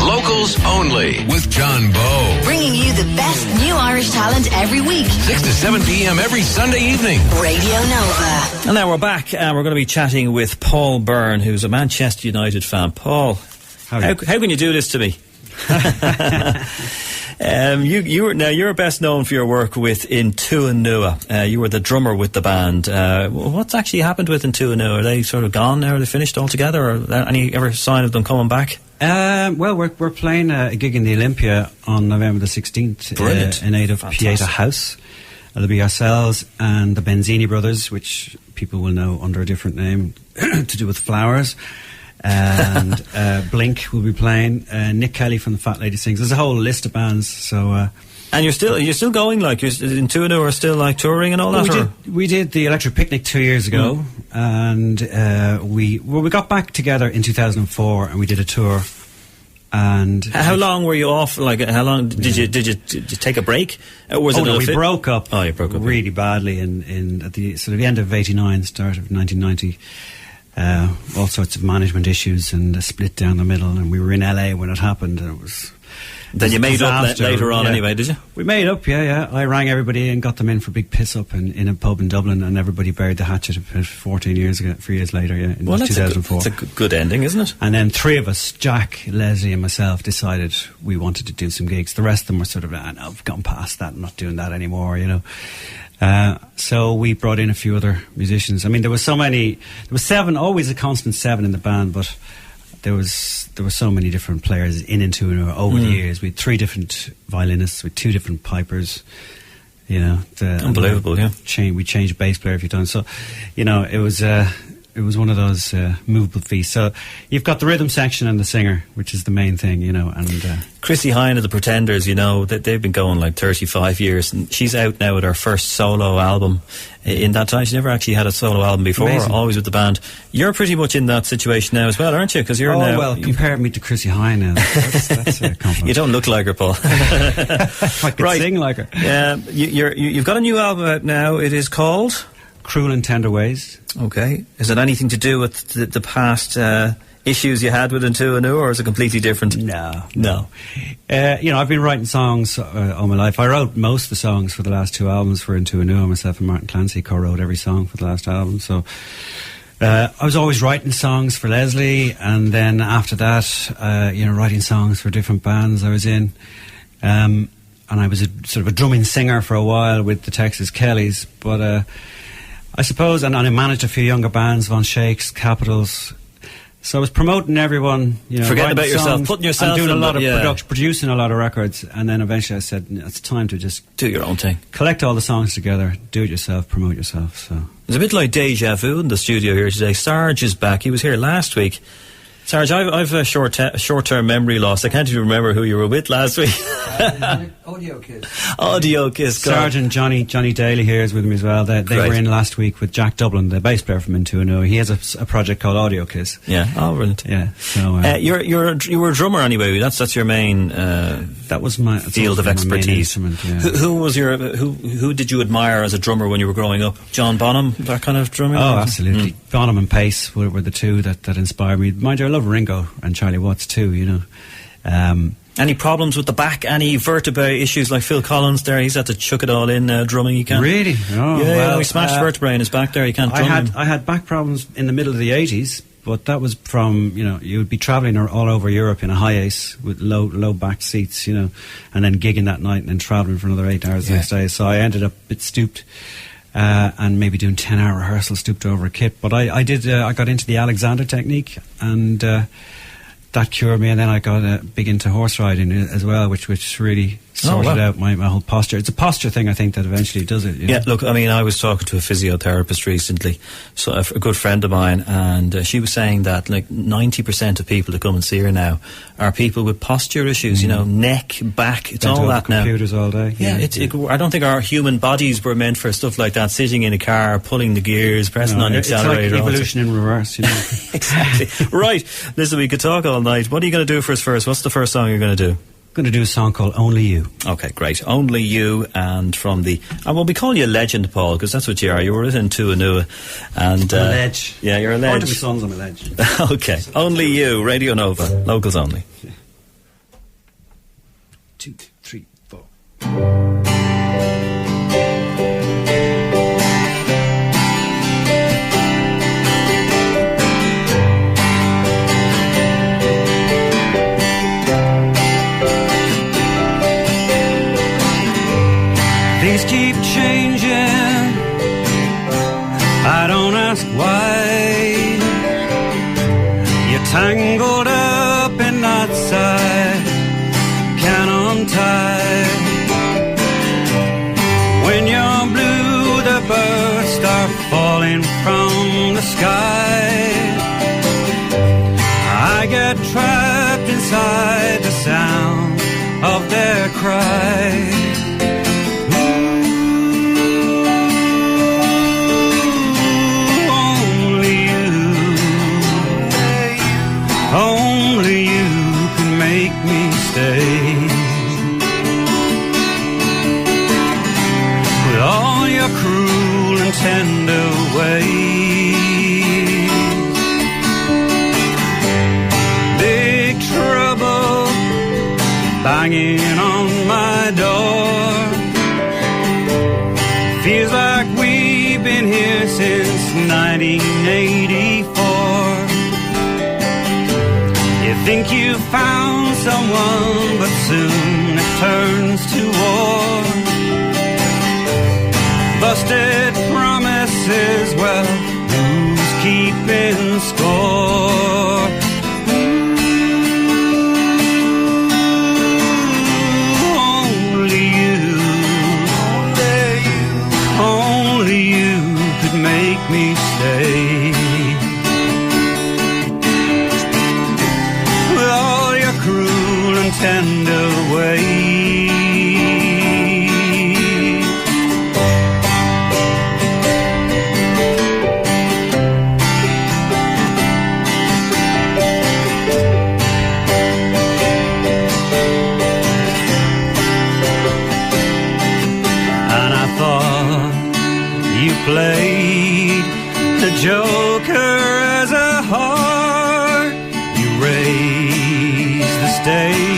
Locals Only with John Bowe. Bringing you the best new Irish talent every week. 6 to 7 p.m. every Sunday evening. Radio Nova. And now we're back, and we're going to be chatting with Paul Byrne, who's a Manchester United fan. Paul, how can you do this to me? You're best known for your work with In Tua Nua. You were the drummer with the band. What's actually happened with In Tua Nua? Are they sort of gone now? Are they finished altogether? Or any ever sign of them coming back? Well, we're playing a gig in the Olympia on November the 16th. Brilliant. In aid of Pieta House. It'll be ourselves and the Benzini brothers, which people will know under a different name, to do with flowers. And Blink will be playing. Nick Kelly from the Fat Lady Sings. There's a whole list of bands. So, and you're still going, like, In Tua Nua are still like touring and all that. We did the Electric Picnic 2 years ago, and we got back together in 2004, and we did a tour. And how long were you off? Like, how long did you take a break? Or was we broke up. Oh, you broke up really badly at the sort of the end of '89, start of 1990. All sorts of management issues and a split down the middle, and we were in LA when it happened, and it was. Then you made up later on, anyway, did you? We made up, yeah. I rang everybody and got them in for a big piss up in a pub in Dublin, and everybody buried the hatchet 3 years later, in 2004. That's a good ending, isn't it? And then 3 of us, Jack, Leslie and myself, decided we wanted to do some gigs. The rest of them were sort of, no, I've gone past that, I'm not doing that anymore, you know. So we brought in a few other musicians. I mean, there was 7, always a constant 7 in the band, but there were so many different players in Tua Nua over the years. We had 3 different violinists with 2 different pipers. You know, unbelievable. Yeah, we changed bass player a few times. So, you know, it was one of those movable feasts. So you've got the rhythm section and the singer, which is the main thing, you know. And Chrissie Hynde of the Pretenders, you know, they've been going like 35 years, and she's out now with her first solo album. In that time, she never actually had a solo album before. Amazing. Always with the band. You're pretty much in that situation now as well, aren't you? Because you're now. Well, compare me to Chrissie Hynde now. That's a compliment. You don't look like her, Paul. I could sing like her. Yeah, you've got a new album out now. It is called Cruel and Tender Ways. Okay. Is it anything to do with the past issues you had with In Tua Nua, or is it completely different? No. You know, I've been writing songs all my life. I wrote most of the songs for the last 2 albums for In Tua Nua. Myself and Martin Clancy co-wrote every song for the last album. So I was always writing songs for Leslie, and then after that, you know, writing songs for different bands I was in. And I was sort of a drumming singer for a while with the Texas Kellys, but I suppose, and I managed a few younger bands, Von Shakes, Capitals. So I was promoting everyone, you know, forgetting about yourself, putting yourself and doing in a lot of producing a lot of records, and then eventually I said, it's time to just do your own thing, collect all the songs together, do it yourself, promote yourself. So it's a bit like deja vu in the studio here today. Sarge is back. He was here last week. Sarge, I've a short-term memory loss. I can't even remember who you were with last week. Audio Kiss. Audio Kiss. Sarge and Johnny Daly here is with me as well. They were in last week with Jack Dublin, the bass player from In Tua Nua. He has a project called Audio Kiss. Yeah, brilliant. Yeah. So you were a drummer anyway. That's your main. That was my field of expertise. Yeah. Who did you admire as a drummer when you were growing up? John Bonham, that kind of drumming. Oh, absolutely. Bonham and Pace were the 2 that inspired me. Mind you, I love Ringo and Charlie Watts too, you know. Any problems with the back? Any vertebrae issues like Phil Collins there? He's had to chuck it all in drumming. He can't. Really? Oh, yeah, well, he smashed vertebrae in his back there. He can't drum. I had back problems in the middle of the 80s, but that was from, you know, you would be travelling all over Europe in a Hi-Ace with low back seats, you know, and then gigging that night and then travelling for another 8 hours the next day. So I ended up a bit stooped. And maybe doing 10-hour rehearsals, stooped over a kit. But I got into the Alexander technique, and that cured me. And then I got big into horse riding as well, which really sorted out my whole posture. It's a posture thing, I think, that eventually does it. You know? Yeah, look, I mean, I was talking to a physiotherapist recently, so a good friend of mine, and she was saying that like 90% of people that come and see her now are people with posture issues, you know, neck, back, it's all that now. Computers all day. Yeah, I don't think our human bodies were meant for stuff like that, sitting in a car, pulling the gears, pressing on the accelerator. It's like evolution in reverse, you know. Exactly. Right, listen, we could talk all night. What are you going to do for us first? What's the first song you're going to do? Going to do a song called Only You. Okay, great. Only You, and from the... well, we call you a legend, Paul, because that's what you are. You were in Tua Nua. And, I'm a ledge. Yeah, you're a ledge. One of my sons, I'm a ledge. Okay. Only You, Radio Nova. Locals only. 2, 3, 4. Things keep changing, I don't ask why. You're tangled up in knots I can't untie. When you're blue, the birds start falling from the sky. I get trapped inside the sound of their cry. Only you can make me stay. With all your cruel and tender ways. Big trouble banging on my door. Feels like we've been here since 1984. Think you found someone, but soon it turns to war. Busted promises, well, who's keeping score? Only you could make me stay. Tender way. And I thought you played the Joker as a heart. You raised the stage.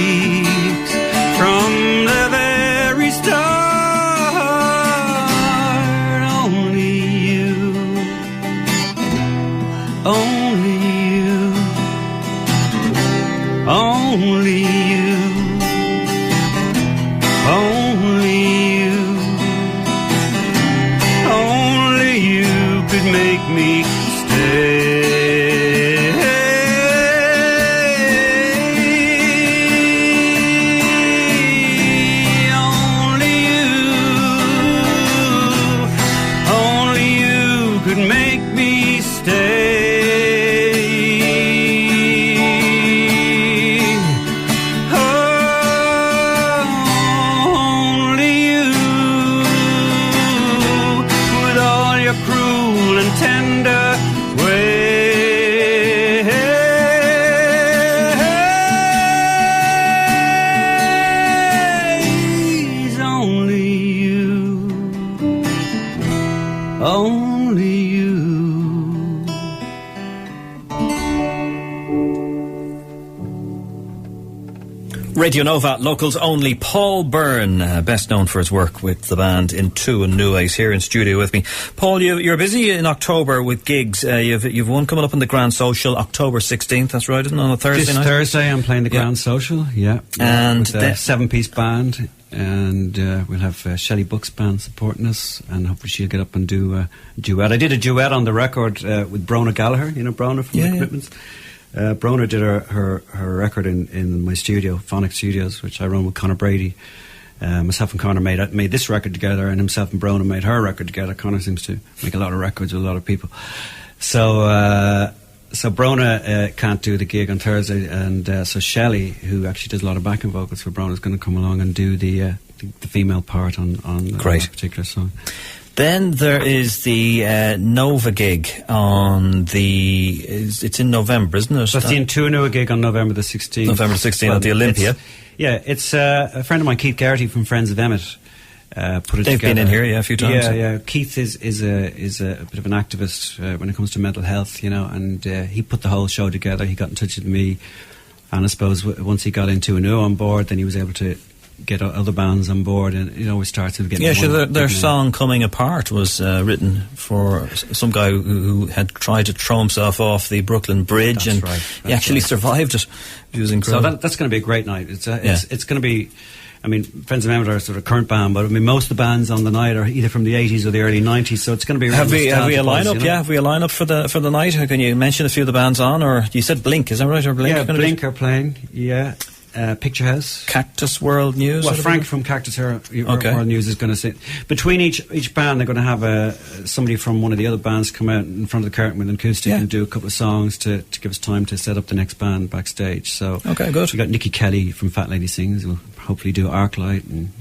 Radio Nova, locals only. Paul Byrne, best known for his work with the band In Tua Nua. He's here in studio with me. Paul, you're busy in October with gigs. You've one coming up on the Grand Social, October 16th, that's right, isn't it, on a Thursday night? This Thursday I'm playing the Grand Social, yeah. And with a 7-piece band, and we'll have Shelley Buck's band supporting us, and hopefully she'll get up and do a duet. I did a duet on the record with Brona Gallagher, you know Brona from The Commitments. Brona did her record in my studio, Phonic Studios, which I run with Conor Brady. Myself and Conor made this record together, and himself and Brona made her record together. Conor seems to make a lot of records with a lot of people. So Brona can't do the gig on Thursday, and so Shelley, who actually does a lot of backing vocals for Brona, is going to come along and do the female part on that particular song. Then there is the Nova gig on it's in November, isn't it? That's the In Tua Nua gig on November the 16th. November 16th at the Olympia. It's a friend of mine, Keith Garrity from Friends of Emmett, put it together. They've been in here, a few times. Yeah. Keith is a bit of an activist when it comes to mental health, you know, and he put the whole show together. He got in touch with me, and I suppose once he got In Tua Nua on board, then he was able to get other bands on board, and it always starts with getting. Yeah, sure. Their song "Coming Apart" was written for some guy who had tried to throw himself off the Brooklyn Bridge, That's and right. he actually survived it. It was incredible. So that's going to be a great night. It's going to be. I mean, Friends of Mehmet are sort of current band, but I mean, most of the bands on the night are either from the 80s or the early 90s, so it's going to be. Have we a lineup? You know? Yeah, have we a lineup for the night? Can you mention a few of the bands on? Or you said Blink, is that right? Or Blink? Yeah, Blink are playing. Yeah. Picture House, Cactus World News. Well, Frank from Cactus World News is going to sit between each band. They're going to have somebody from one of the other bands come out in front of the curtain with an acoustic and do a couple of songs to give us time to set up the next band backstage. So okay, good. We got Nikki Kelly from Fat Lady Sings. We'll hopefully do Arclight, and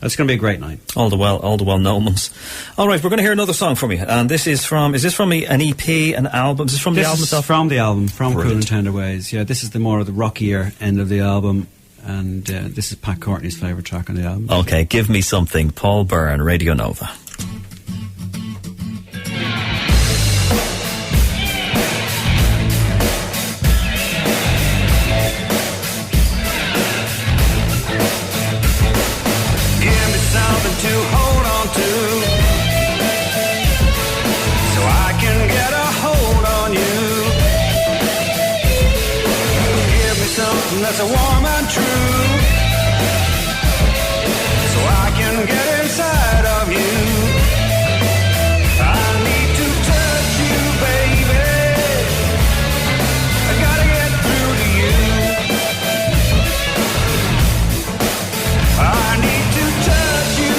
it's going to be a great night. All the well-known ones. All right, we're going to hear another song from you, and this is from. Is this from an EP, an album? Is this from the album itself? From the album, from Cruel and Tender Ways. Yeah, this is the more of the rockier end of the album, and this is Pat Courtney's favourite track on the album. Okay, Give Me Something, Paul Byrne, Radio Nova. To hold on to, so I can get a hold on you. Give me something that's warm and true, so I can get inside of you. I need to touch you, baby. I gotta get through to you. I need to touch you.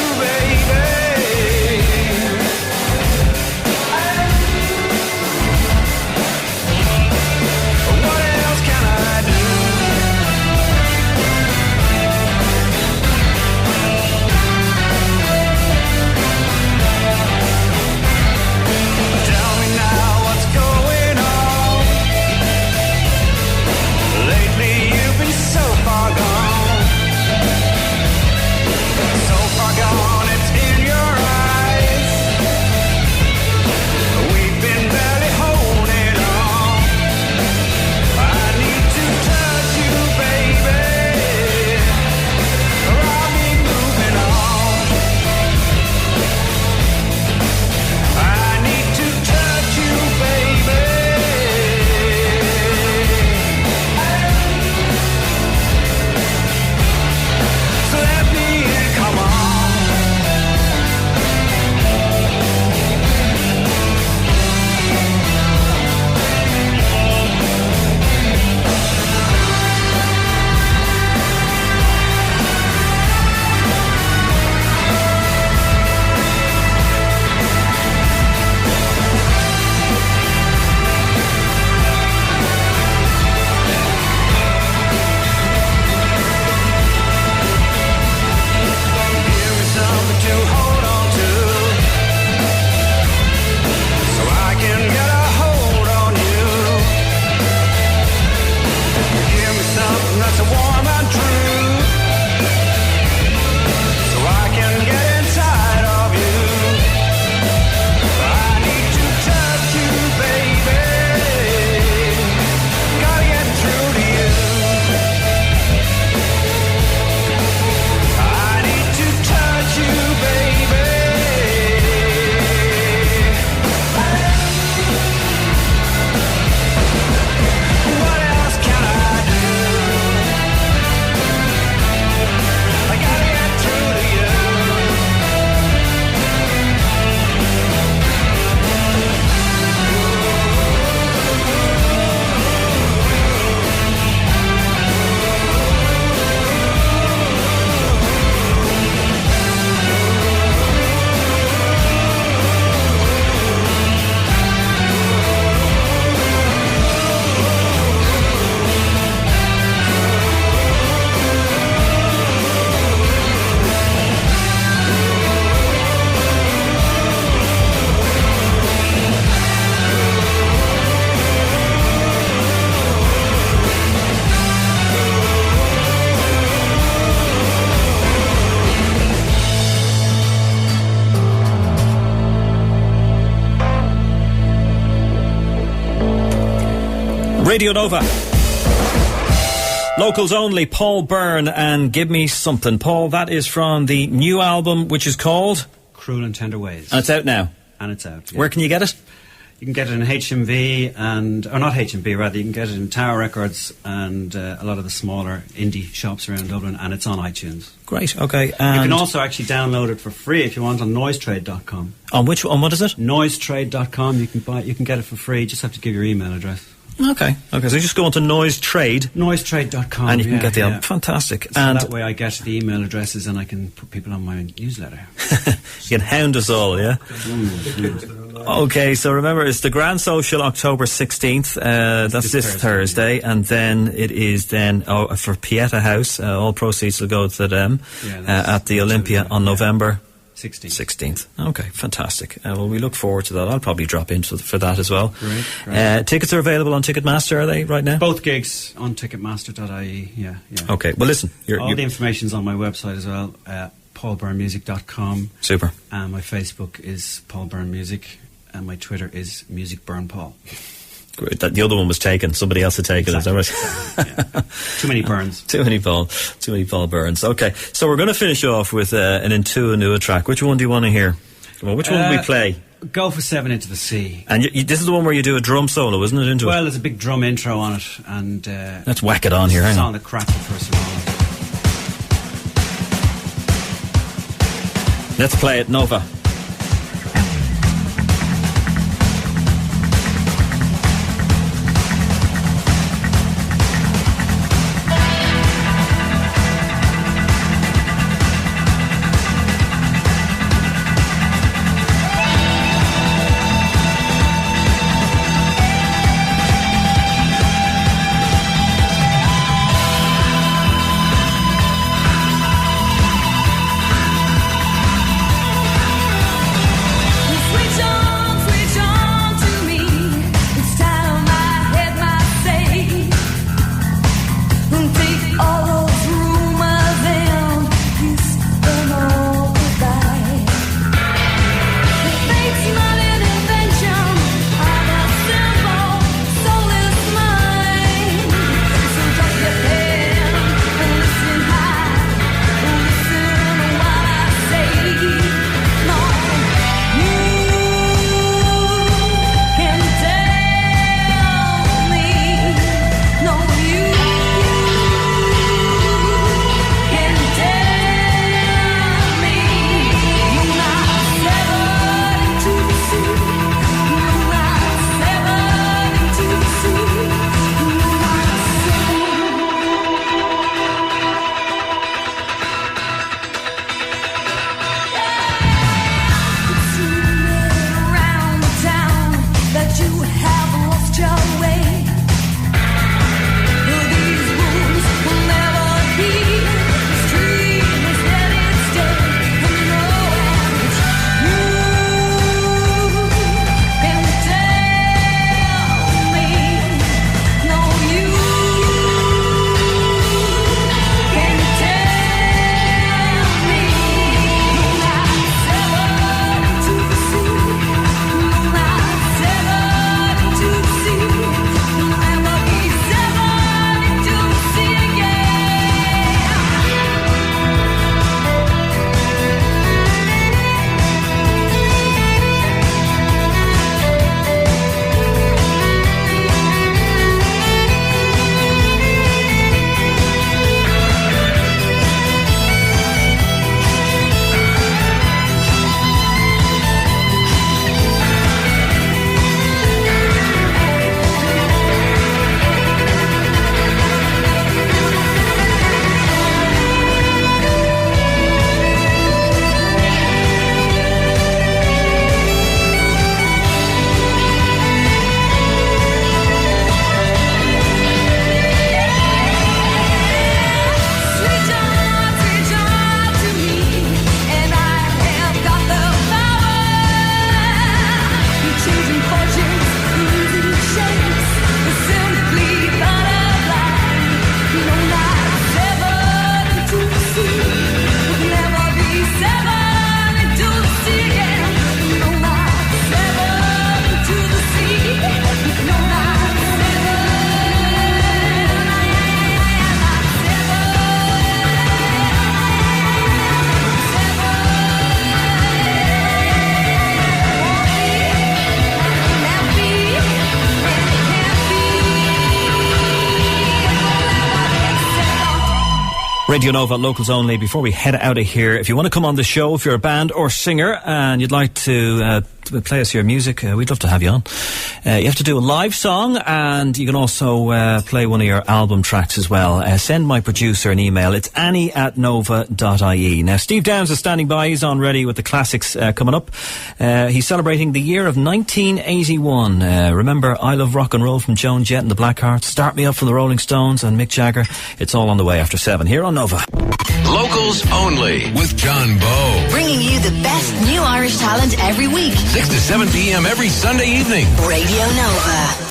Radio Nova. Locals only, Paul Byrne and Give Me Something. Paul, that is from the new album, which is called Cruel and Tender Ways. And it's out now. And it's out. Yeah. Where can you get it? You can get it in HMV or not HMV, rather. You can get it in Tower Records and a lot of the smaller indie shops around Dublin, and it's on iTunes. Great, okay. And you can also actually download it for free if you want on noisetrade.com. On what is it? Noisetrade.com. You can get it for free. You just have to give your email address. Okay. So you just go onto noisetrade.com. And you can get the album. Fantastic. So and that way I get the email addresses and I can put people on my newsletter. You can hound us all, yeah? Okay, so remember, it's the Grand Social October 16th. That's this Thursday. Yeah. And then it is for Pieta House. All proceeds will go to them at the Olympia on November 16th. Okay, fantastic. Well, we look forward to that. I'll probably drop in for that as well. Great. Tickets are available on Ticketmaster, are they, right now? Both gigs on ticketmaster.ie, yeah. Okay, well listen. All the information's on my website as well, paulbyrnemusic.com. Super. And my Facebook is Paul Byrne Music, and my Twitter is Music Byrne Paul. Great. The other one was taken. Somebody else had taken it. Is that right? Yeah. Too many Byrnes. Too many Paul Byrnes. Okay, so we're going to finish off with an In Tua Nua track. Which one do you want to hear? Well, which one will we play? Go for 7 Into the Sea. And this is the one where you do a drum solo, isn't it? Well, there's a big drum intro on it, and let's whack it on here. Hang on. It's on the crack the first of all. Let's play it, Nova. Radio Nova, locals only. Before we head out of here, if you want to come on the show, if you're a band or singer and you'd like to play us your music, we'd love to have you on. You have to do a live song, and you can also play one of your album tracks as well. Send my producer an email. It's annie@nova.ie. Now, Steve Downs is standing by. He's on ready with the classics coming up. He's celebrating the year of 1981. Remember I Love Rock and Roll from Joan Jett and the Blackhearts, Start Me Up from the Rolling Stones and Mick Jagger. It's all on the way after 7 here on Nova. Locals only with John Bowe. Bringing you the best new Irish talent every week. 6 to 7 p.m. every Sunday evening. Radio Nova.